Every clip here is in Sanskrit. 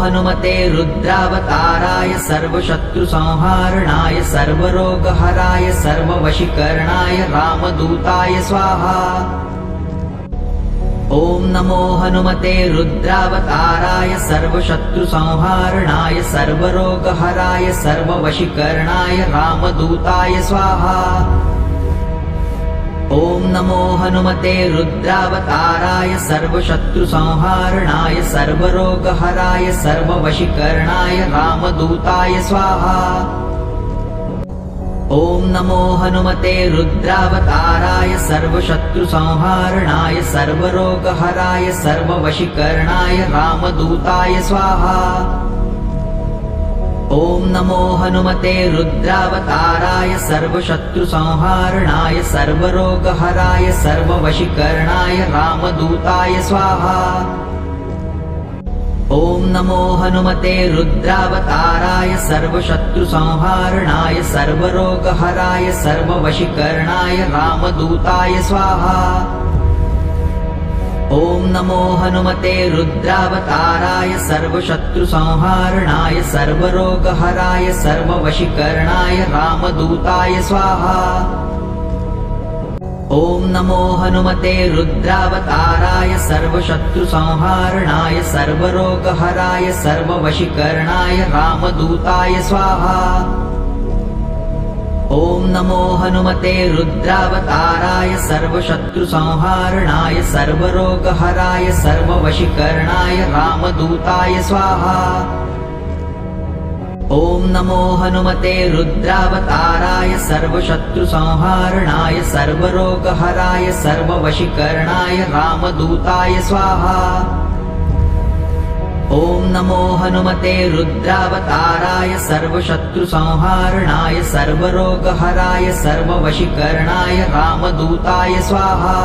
हनुमते रुद्रावताराय सर्वशत्रुसंहारणाय सर्वरोगहराय सर्ववशीकरणाय रामदूताय स्वाहा। ॐ नमो हनुमते रुद्रावताराय सर्वशत्रुसंहारणाय सर्वरोगहराय सर्ववशीकरणाय रामदूताय स्वाहा। ॐ नमो हनुमते रुद्रावताराय सर्वशत्रुसंहारणाय सर्वरोगहराय सर्ववशीकरणाय रामदूताय स्वाहा। ॐ नमो हनुमते रुद्रावताराय सर्वशत्रुसंहारणाय सर्वरोगहराय सर्ववशीकरणाय रामदूताय स्वाहा। ॐ नमो हनुमते रुद्रावताराय सर्वशत्रुसंहारणाय सर्वरोगहराय सर्ववशीकरणाय रामदूताय स्वाहा। ॐ नमो हनुमते रुद्रावताराय सर्वशत्रुसंहारणाय सर्वरोगहराय सर्ववशीकरणाय रामदूताय स्वाहा। ॐ नमो हनुमते रुद्रावताराय सर्वशत्रुसंहारणाय सर्वरोगहराय सर्ववशीकरणाय रामदूताय स्वाहा। ॐ नमो हनुमते रुद्रावताराय सर्वशत्रुसंहारणाय सर्वरोगहराय सर्ववशीकरणाय रामदूताय स्वाहा। ॐ नमो हनुमते रुद्रावताराय सर्वशत्रुसंहारणाय सर्वरोगहराय सर्ववशीकरणाय रामदूताय स्वाहा। ॐ नमो हनुमते रुद्रावताराय सर्वशत्रुसंहारणाय सर्वरोगहराय सर्ववशीकरणाय रामदूताय स्वाहा। ॐ नमो हनुमते रुद्रावताराय सर्वशत्रुसंहारणाय सर्वरोगहराय सर्ववशीकरणाय रामदूताय स्वाहा।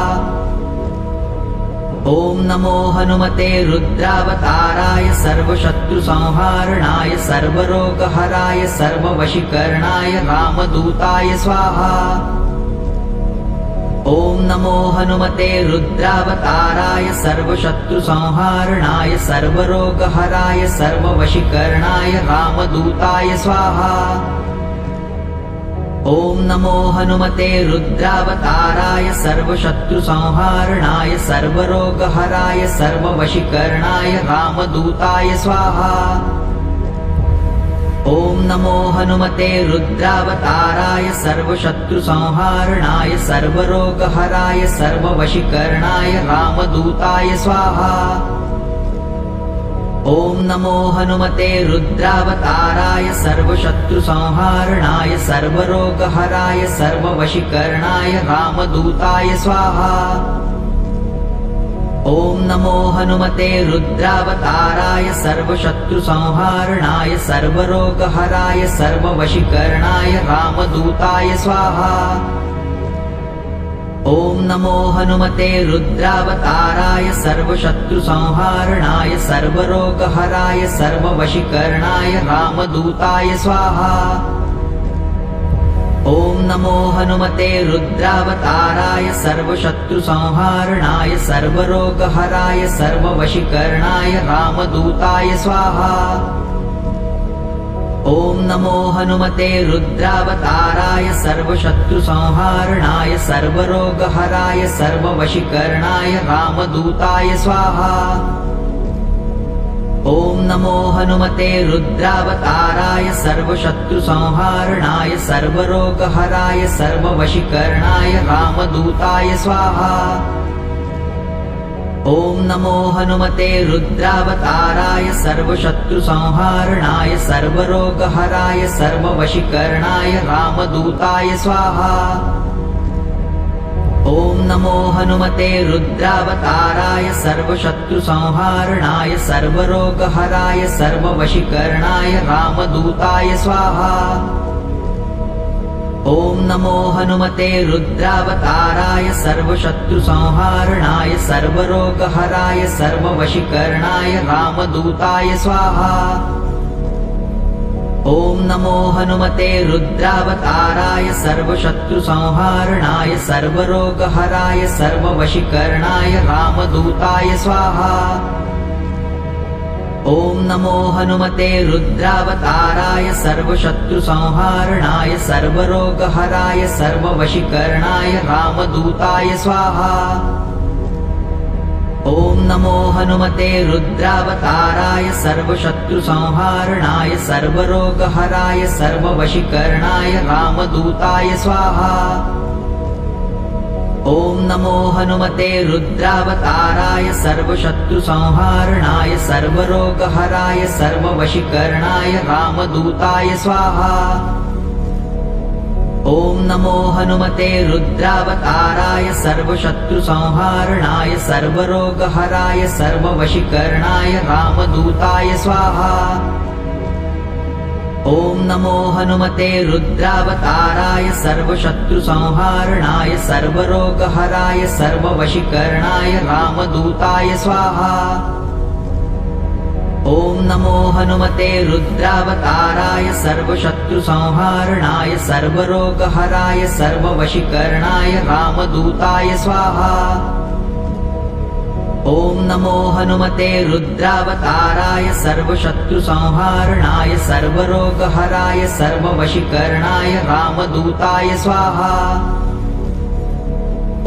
ॐ नमो हनुमते रुद्रावताराय सर्वशत्रुसंहारणाय सर्वरोगहराय सर्ववशीकरणाय रामदूताय स्वाहा। ॐ नमो हनुमते रुद्रावताराय सर्वशत्रुसंहारणाय सर्वरोगहराय सर्ववशीकरणाय रामदूताय स्वाहा। ॐ नमो हनुमते रुद्रावताराय सर्वशत्रुसंहारणाय सर्वरोगहराय सर्ववशीकरणाय रामदूताय स्वाहा। ॐ नमो हनुमते रुद्रावताराय सर्वशत्रुसंहारणाय सर्वरोगहराय सर्ववशीकरणाय रामदूताय स्वाहा। ॐ नमो हनुमते रुद्रावताराय सर्वशत्रुसंहारणाय सर्वरोगहराय सर्ववशीकरणाय रामदूताय स्वाहा। ॐ नमो हनुमते रुद्रावताराय सर्वशत्रुसंहारणाय सर्वरोगहराय सर्ववशीकरणाय रामदूताय स्वाहा। ॐ नमो हनुमते रुद्रावताराय सर्वशत्रुसंहारणाय सर्वरोगहराय सर्ववशीकरणाय रामदूताय स्वाहा। ॐ नमो हनुमते रुद्रावताराय सर्वशत्रुसंहारणाय सर्वरोगहराय सर्ववशीकरणाय रामदूताय स्वाहा। ॐ नमो हनुमते रुद्रावताराय सर्वशत्रुसंहारणाय सर्वरोगहराय सर्ववशीकरणाय रामदूताय स्वाहा। ॐ नमो हनुमते रुद्रावताराय सर्वशत्रुसंहारणाय सर्वरोगहराय सर्ववशीकरणाय रामदूताय स्वाहा। ॐ नमो हनुमते रुद्रावताराय सर्वशत्रुसंहारणाय सर्वरोगहराय सर्ववशीकरणाय रामदूताय स्वाहा। ॐ नमो हनुमते रुद्रावताराय सर्वशत्रुसंहारणाय सर्वरोगहराय सर्ववशीकरणाय रामदूताय स्वाहा। ॐ नमो हनुमते रुद्रावताराय सर्वशत्रुसंहारणाय सर्वरोगहराय सर्ववशीकरणाय रामदूताय स्वाहा। ॐ नमो हनुमते रुद्रावताराय सर्वशत्रुसंहारणाय सर्वरोगहराय सर्ववशीकरणाय रामदूताय स्वाहा। ॐ नमो हनुमते रुद्रावताराय सर्वशत्रुसंहारणाय सर्वरोगहराय सर्ववशीकरणाय रामदूताय स्वाहा। ॐ नमो हनुमते रुद्रावताराय सर्वशत्रुसंहारणाय सर्वरोगहराय सर्ववशीकरणाय रामदूताय स्वाहा। ॐ नमो हनुमते रुद्रावताराय सर्वशत्रुसंहारणाय सर्वरोगहराय सर्ववशीकरणाय रामदूताय स्वाहा। ॐ नमो हनुमते रुद्रावताराय सर्वशत्रुसंहारणाय सर्वरोगहराय सर्ववशीकरणाय रामदूताय स्वाहा। ॐ नमो हनुमते रुद्रावताराय सर्वशत्रुसंहारणाय सर्वरोगहराय सर्ववशीकरणाय रामदूताय स्वाहा। ॐ नमो हनुमते रुद्रावताराय सर्वशत्रुसंहारणाय सर्वरोगहराय सर्ववशीकरणाय रामदूताय स्वाहा। ॐ नमो हनुमते रुद्रावताराय सर्वशत्रुसंहारणाय सर्वरोगहराय सर्ववशीकरणाय रामदूताय स्वाहा।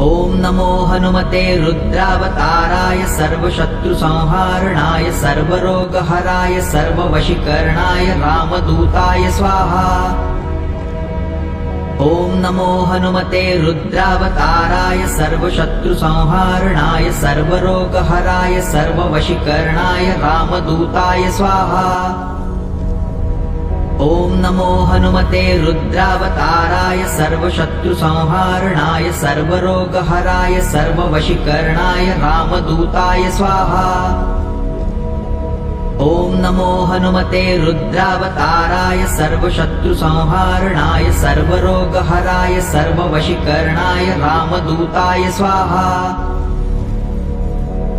ॐ नमो हनुमते रुद्रावताराय सर्वशत्रुसंहारणाय सर्वरोगहराय सर्ववशीकरणाय रामदूताय स्वाहा। ॐ नमो हनुमते रुद्रावताराय सर्वशत्रुसंहारणाय सर्वरोगहराय सर्ववशीकरणाय रामदूताय स्वाहा। ॐ नमो हनुमते रुद्रावताराय सर्वशत्रुसंहारणाय सर्वरोगहराय सर्ववशीकरणाय रामदूताय स्वाहा। ॐ नमो हनुमते रुद्रावताराय सर्वशत्रुसंहारणाय सर्वरोगहराय सर्ववशीकरणाय रामदूताय स्वाहा।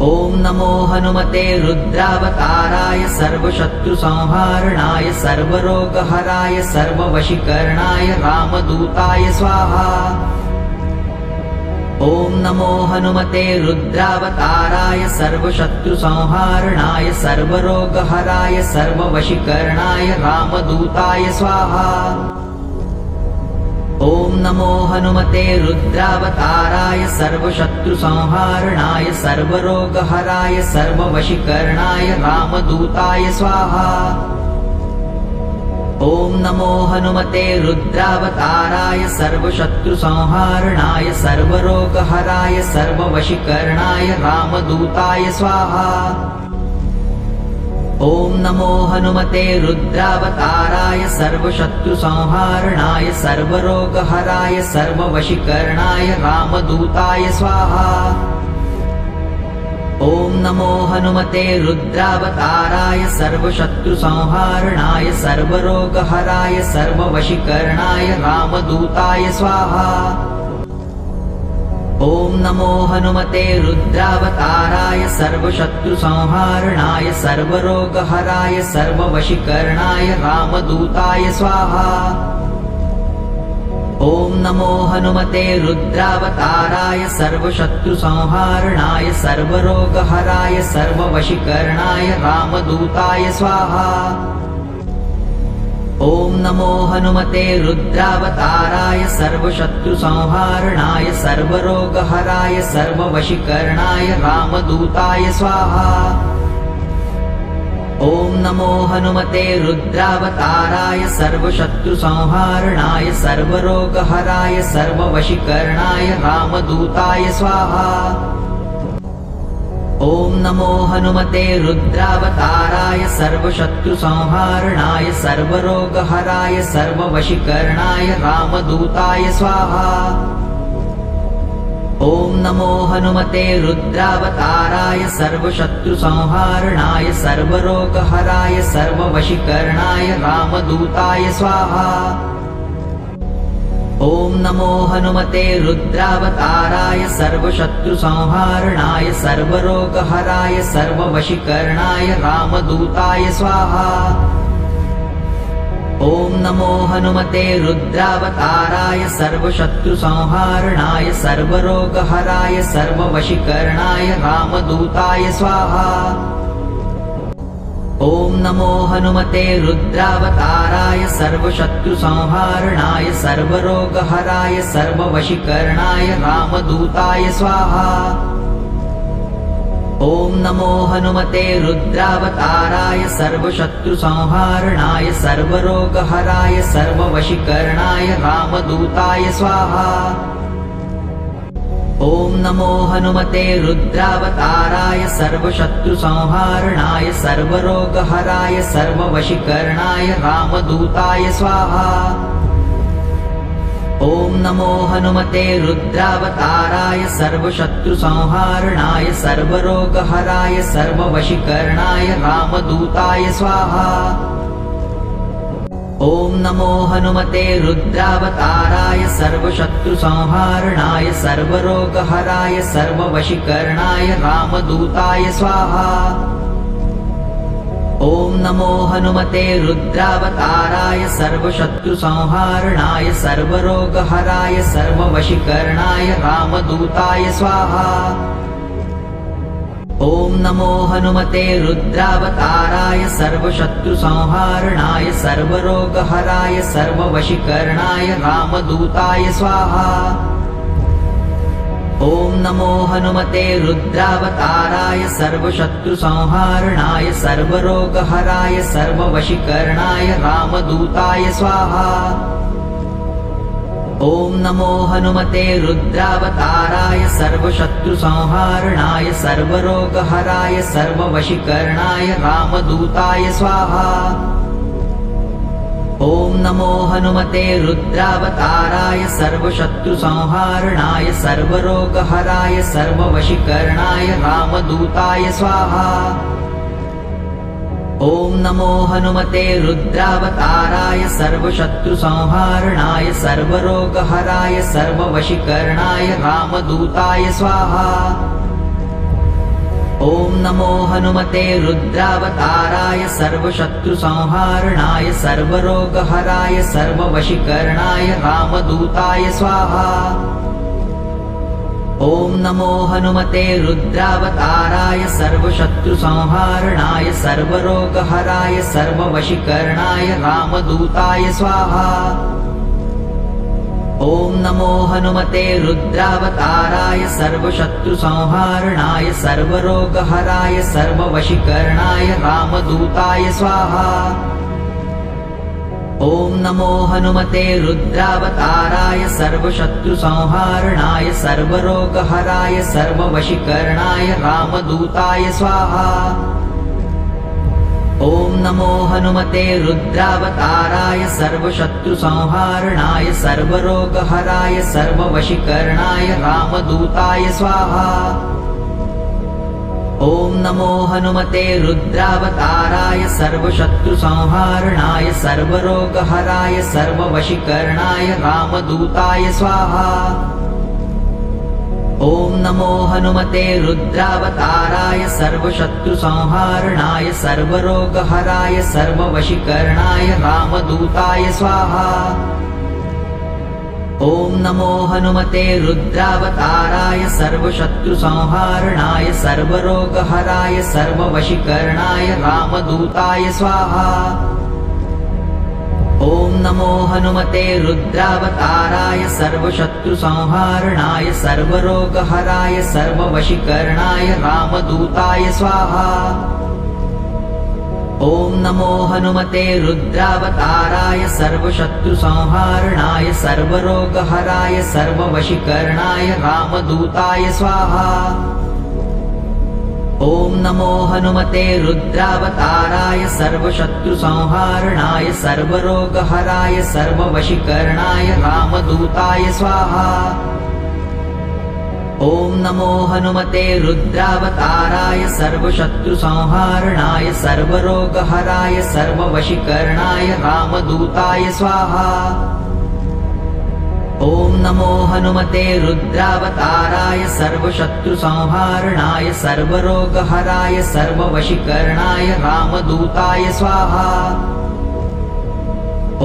ॐ नमो हनुमते रुद्रावताराय सर्वशत्रुसंहारणाय सर्वरोगहराय सर्ववशीकरणाय रामदूताय स्वाहा। ॐ नमो हनुमते रुद्रावताराय सर्वशत्रुसंहारणाय सर्वरोगहराय सर्ववशीकरणाय रामदूताय स्वाहा। ॐ नमो हनुमते रुद्रावताराय सर्वशत्रुसंहारणाय सर्वरोगहराय सर्ववशीकरणाय रामदूताय स्वाहा। ॐ नमो हनुमते रुद्रावताराय सर्वशत्रुसंहारणाय सर्वरोगहराय सर्ववशीकरणाय रामदूताय स्वाहा। ॐ नमो हनुमते रुद्रावताराय सर्वशत्रुसंहारणाय सर्वरोगहराय सर्ववशीकरणाय रामदूताय स्वाहा। ॐ नमो हनुमते रुद्रावताराय सर्वशत्रुसंहारणाय सर्वरोगहराय सर्ववशीकरणाय रामदूताय स्वाहा। ॐ नमो हनुमते रुद्रावताराय सर्वशत्रुसंहारणाय सर्वरोगहराय सर्ववशीकरणाय रामदूताय स्वाहा। ॐ नमो हनुमते रुद्रावताराय सर्वशत्रुसंहारणाय सर्वरोगहराय सर्ववशीकरणाय रामदूताय स्वाहा। ॐ नमो हनुमते रुद्रावताराय सर्वशत्रुसंहारणाय सर्वरोगहराय सर्ववशीकरणाय रामदूताय स्वाहा। ॐ नमो हनुमते रुद्रावताराय सर्वशत्रुसंहारणाय सर्वरोगहराय सर्ववशीकरणाय रामदूताय स्वाहा। ॐ नमो हनुमते रुद्रावताराय सर्वशत्रुसंहारणाय सर्वरोगहराय सर्ववशीकरणाय रामदूताय स्वाहा। ॐ नमो हनुमते रुद्रावताराय सर्वशत्रुसंहारणाय सर्वरोगहराय सर्ववशीकरणाय रामदूताय स्वाहा। ॐ नमो हनुमते रुद्रावताराय सर्वशत्रुसंहारणाय सर्वरोगहराय सर्ववशीकरणाय रामदूताय स्वाहा। ॐ नमो हनुमते रुद्रावताराय सर्वशत्रुसंहारणाय सर्वरोगहराय सर्ववशीकरणाय रामदूताय स्वाहा। ॐ नमो हनुमते रुद्रावताराय सर्वशत्रुसंहारणाय सर्वरोगहराय सर्ववशीकरणाय रामदूताय स्वाहा। ॐ नमो हनुमते रुद्रावताराय सर्वशत्रुसंहारणाय सर्वरोगहराय सर्ववशीकरणाय रामदूताय स्वाहा। ॐ नमो हनुमते रुद्रावताराय सर्वशत्रुसंहारणाय सर्वरोगहराय सर्ववशीकरणाय रामदूताय स्वाहा। ॐ नमो हनुमते रुद्रावताराय सर्वशत्रुसंहारणाय सर्वरोगहराय सर्ववशीकरणाय रामदूताय स्वाहा। ॐ नमो हनुमते रुद्रावताराय सर्वशत्रुसंहारणाय सर्वरोगहराय सर्ववशीकरणाय रामदूताय स्वाहा। ॐ नमो हनुमते रुद्रावताराय सर्वशत्रुसंहारणाय सर्वरोगहराय सर्ववशीकरणाय रामदूताय स्वाहा। ॐ नमो हनुमते रुद्रावताराय सर्वशत्रुसंहारणाय सर्वरोगहराय सर्ववशीकरणाय रामदूताय स्वाहा। ॐ नमो हनुमते रुद्रावताराय सर्वशत्रुसंहारणाय सर्वरोगहराय सर्ववशीकरणाय रामदूताय स्वाहा। ॐ नमो हनुमते रुद्रावताराय सर्वशत्रुसंहारणाय सर्वरोगहराय सर्ववशीकरणाय रामदूताय स्वाहा। ॐ नमो हनुमते रुद्रावताराय सर्वशत्रुसंहारणाय सर्वरोगहराय सर्ववशीकरणाय रामदूताय स्वाहा। ॐ नमो हनुमते रुद्रावताराय सर्वशत्रुसंहारणाय सर्वरोगहराय सर्ववशीकरणाय रामदूताय स्वाहा। ॐ नमो हनुमते रुद्रावताराय सर्वशत्रुसंहारणाय सर्वरोगहराय सर्ववशीकरणाय रामदूताय स्वाहा। ॐ नमो हनुमते रुद्रावताराय सर्वशत्रुसंहारणाय सर्वरोगहराय सर्ववशीकरणाय रामदूताय स्वाहा। ॐ नमो हनुमते रुद्रावताराय सर्वशत्रुसंहारणाय सर्वरोगहराय सर्ववशीकरणाय रामदूताय स्वाहा। ॐ नमो हनुमते रुद्रावताराय सर्वशत्रुसंहारणाय सर्वरोगहराय सर्ववशीकरणाय रामदूताय स्वाहा। ॐ नमो हनुमते रुद्रावताराय सर्वशत्रुसंहारणाय सर्वरोगहराय सर्ववशीकरणाय रामदूताय स्वाहा। ॐ नमो हनुमते रुद्रावताराय सर्वशत्रुसंहारणाय सर्वरोगहराय सर्ववशीकरणाय रामदूताय स्वाहा। ॐ नमो हनुमते रुद्रावताराय सर्वशत्रुसंहारणाय सर्वरोगहराय सर्ववशीकरणाय रामदूताय स्वाहा। ॐ नमो हनुमते रुद्रावताराय सर्वशत्रुसंहारणाय सर्वरोगहराय सर्ववशीकरणाय रामदूताय स्वाहा। ॐ नमो हनुमते रुद्रावताराय सर्वशत्रुसंहारणाय सर्वरोगहराय सर्ववशीकरणाय रामदूताय स्वाहा। ॐ नमो हनुमते रुद्रावताराय सर्वशत्रुसंहारणाय सर्वरोगहराय सर्ववशीकरणाय रामदूताय स्वाहा। ॐ नमो हनुमते रुद्रावताराय सर्वशत्रुसंहारणाय सर्वरोगहराय सर्ववशीकरणाय रामदूताय स्वाहा। ॐ नमो हनुमते रुद्रावताराय सर्वशत्रुसंहारणाय सर्वरोगहराय सर्ववशीकरणाय रामदूताय स्वाहा। ॐ नमो हनुमते रुद्रावताराय सर्वशत्रुसंहारणाय सर्वरोगहराय सर्ववशीकरणाय रामदूताय स्वाहा।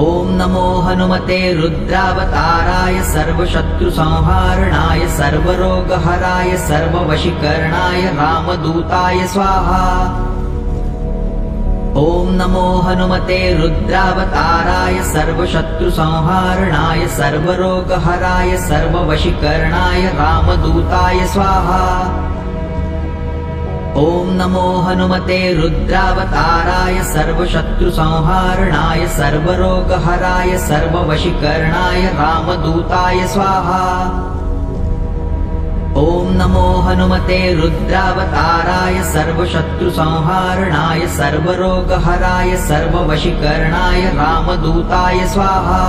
ॐ नमो हनुमते रुद्रावताराय सर्वशत्रुसंहारणाय सर्वरोगहराय सर्ववशीकरणाय रामदूताय स्वाहा। ॐ नमो हनुमते रुद्रावताराय सर्वशत्रुसंहारणाय सर्वरोगहराय सर्ववशीकरणाय रामदूताय स्वाहा। ॐ नमो हनुमते रुद्रावताराय सर्वशत्रुसंहारणाय सर्वरोगहराय सर्ववशीकरणाय रामदूताय स्वाहा। ॐ नमो हनुमते रुद्रावताराय सर्वशत्रुसंहारणाय सर्वरोगहराय सर्ववशीकरणाय रामदूताय स्वाहा।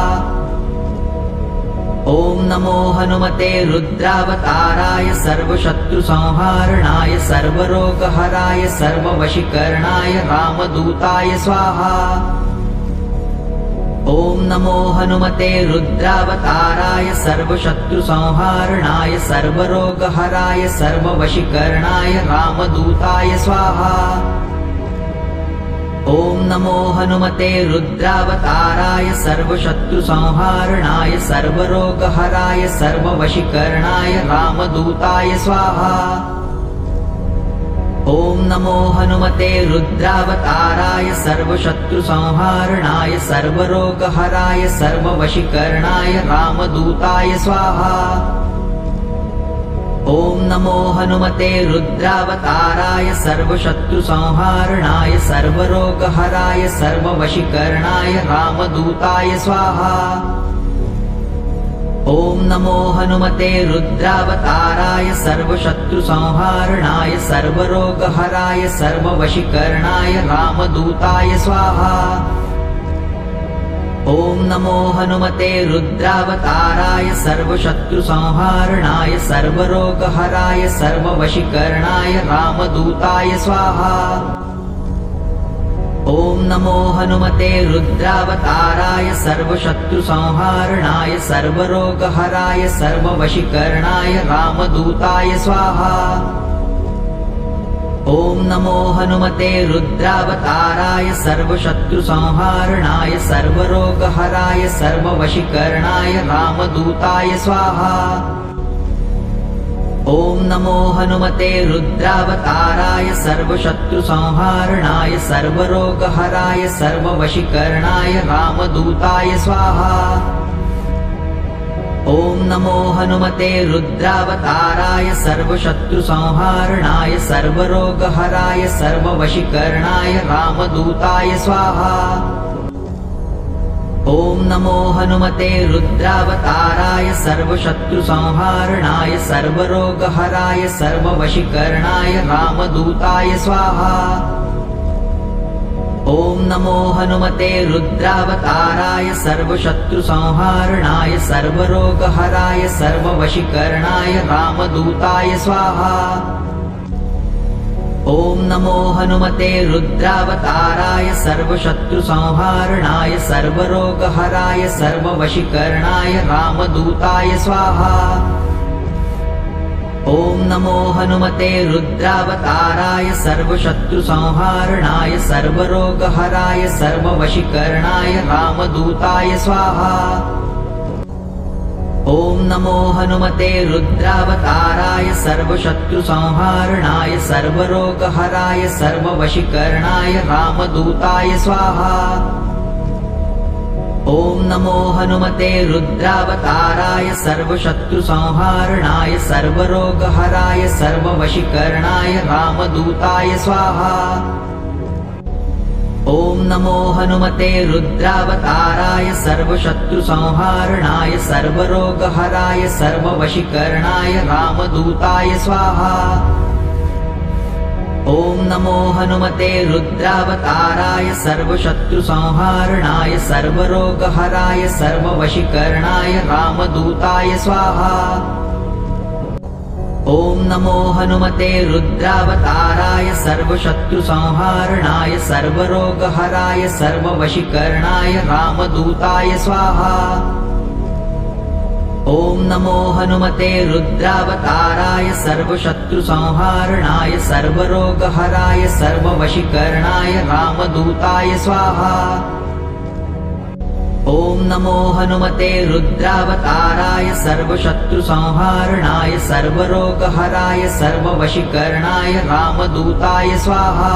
ॐ नमो हनुमते रुद्रावताराय सर्वशत्रुसंहारणाय सर्वरोगहराय सर्ववशीकरणाय रामदूताय स्वाहा। ॐ नमो हनुमते रुद्रावताराय सर्वशत्रुसंहारणाय सर्वरोगहराय सर्ववशीकरणाय रामदूताय स्वाहा। ॐ नमो हनुमते रुद्रावताराय सर्वशत्रुसंहारणाय सर्वरोगहराय सर्ववशीकरणाय रामदूताय स्वाहा। ॐ नमो हनुमते रुद्रावताराय सर्वशत्रुसंहारणाय सर्वरोगहराय सर्ववशीकरणाय रामदूताय स्वाहा। ॐ नमो हनुमते रुद्रावताराय सर्वशत्रुसंहारणाय सर्वरोगहराय सर्ववशीकरणाय रामदूताय स्वाहा। ॐ नमो हनुमते रुद्रावताराय सर्वशत्रुसंहारणाय सर्वरोगहराय सर्ववशीकरणाय रामदूताय स्वाहा। ॐ नमो हनुमते रुद्रावताराय सर्वशत्रुसंहारणाय सर्वरोगहराय सर्ववशीकरणाय रामदूताय स्वाहा। ॐ नमो हनुमते रुद्रावताराय सर्वशत्रुसंहारणाय सर्वरोगहराय सर्ववशीकरणाय रामदूताय स्वाहा। ॐ नमो हनुमते रुद्रावताराय सर्वशत्रुसंहारणाय सर्वरोगहराय सर्ववशीकरणाय रामदूताय स्वाहा। ॐ नमो हनुमते रुद्रावताराय सर्वशत्रुसंहारणाय सर्वरोगहराय सर्ववशीकरणाय रामदूताय स्वाहा। ॐ नमो हनुमते रुद्रावताराय सर्वशत्रुसंहारणाय सर्वरोगहराय सर्ववशीकरणाय रामदूताय स्वाहा। ॐ नमो हनुमते रुद्रावताराय सर्वशत्रुसंहारणाय सर्वरोगहराय सर्ववशीकरणाय रामदूताय स्वाहा। ॐ नमो हनुमते रुद्रावताराय सर्वशत्रुसंहारणाय सर्वरोगहराय सर्ववशीकरणाय रामदूताय स्वाहा। ॐ नमो हनुमते रुद्रावताराय सर्वशत्रुसंहारणाय सर्वरोगहराय सर्ववशीकरणाय रामदूताय स्वाहा। ॐ नमो हनुमते रुद्रावताराय सर्वशत्रुसंहारणाय सर्वरोगहराय सर्ववशीकरणाय रामदूताय स्वाहा। ॐ नमो हनुमते रुद्रावताराय सर्वशत्रुसंहारणाय सर्वरोगहराय सर्ववशीकरणाय रामदूताय स्वाहा। ॐ नमो हनुमते रुद्रावताराय सर्वशत्रुसंहारणाय सर्वरोगहराय सर्ववशीकरणाय रामदूताय स्वाहा। ॐ नमो हनुमते रुद्रावताराय सर्वशत्रुसंहारणाय सर्वरोगहराय सर्ववशीकरणाय रामदूताय स्वाहा। ॐ नमो हनुमते रुद्रावताराय सर्वशत्रुसंहारणाय सर्वरोगहराय सर्ववशीकरणाय रामदूताय स्वाहा। ॐ नमो हनुमते रुद्रावताराय सर्वशत्रुसंहारणाय सर्वरोगहराय सर्ववशीकरणाय रामदूताय स्वाहा। ॐ नमो हनुमते रुद्रावताराय सर्वशत्रुसंहारणाय सर्वरोगहराय सर्ववशीकरणाय रामदूताय स्वाहा। ॐ नमो हनुमते रुद्रावताराय सर्वशत्रुसंहारणाय सर्वरोगहराय सर्ववशीकरणाय रामदूताय स्वाहा।